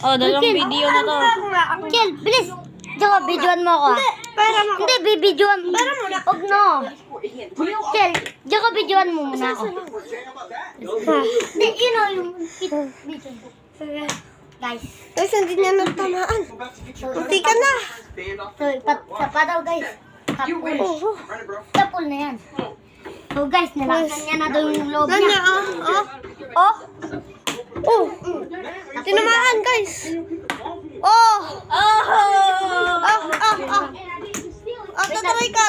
Oh, dalawang video na to. Kel, bilis. Tsaka, videoan mo ako. Hindi, bibidyoan. Huwag no. Kel, tsaka videoan mo muna ako. Hindi, yun o, yung video. Guys. Guys, hindi niya nagtamaan. Hindi ka na. So, pa daw, guys. Tapul. Tapul na yan. So, guys, nalakan niya na daw yung loob Ganyan, niya. oh. Oh. Tinamaan, guys. Oh.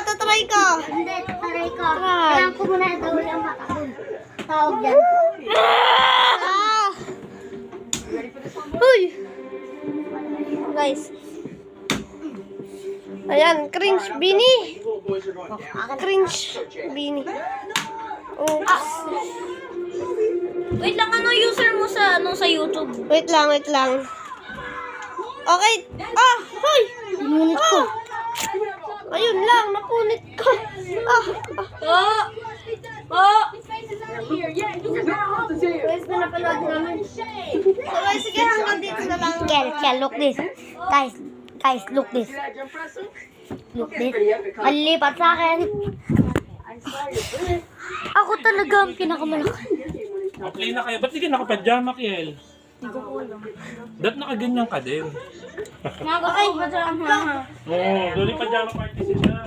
Tatry ka. Hindi, taray ka. Try. Kailangan ko muna daw yung makakul. Tawag yan. Uy. Guys. Ayan, cringe Bini. Cringe Bini. Oops. Wait lang, ano user mo sa sa YouTube? Wait lang. Okay. Hoy. Ngunit ko. Ayun lang, napunit ko. Guys, na napanood namin. So guys, sige, hanggang dito na lang. Kel, look this. Guys, look this. Look this. Malipat sa akin. Ako talaga ang pinakamalaki. Okay na kayo. Ba't di ka nakapadyama, Kiel? Ba't nakaganyan ka din? Okay. Oo, doon yung padyama party siya.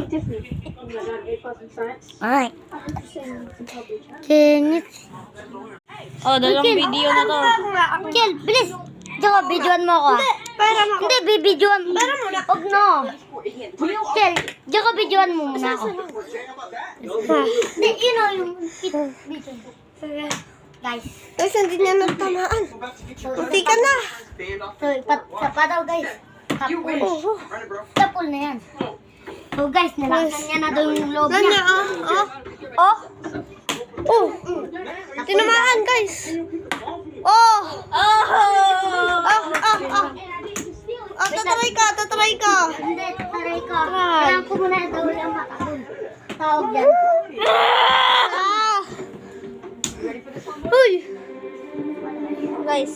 Alright. Tingit. Oh, dalawang video na to. Kel, bilis. Tsaka, videoan mo ako. Hindi, bibidyoan. Huwag no. Kel, tsaka videoan mo muna ako. Hindi, yun o, yung video. Guys. Guys, hindi niya nagtamaan. Hindi ka na. So, pa daw, guys. Tapul. Tapul na yan. So, guys, nalakan niya na daw yung loob Ganyan, niya. Tinamaan, guys. Tatry ka. Hindi, taray ka. Kailangan ko muna daw yung makakul. Tawag yan. Uy. Guys.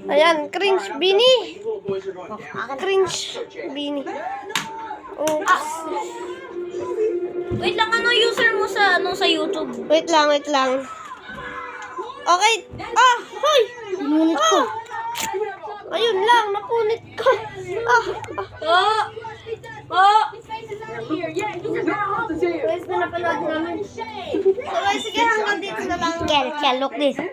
Ayan, cringe Bini. Cringe Bini. Oops. Wait lang, ano user mo sa sa YouTube? Wait lang. Okay. Hoy. Ngunit ko. Ayun lang, napunit ko. Guys, na napanood namin. So guys, sige, hanggang dito na lang. Kel, look this.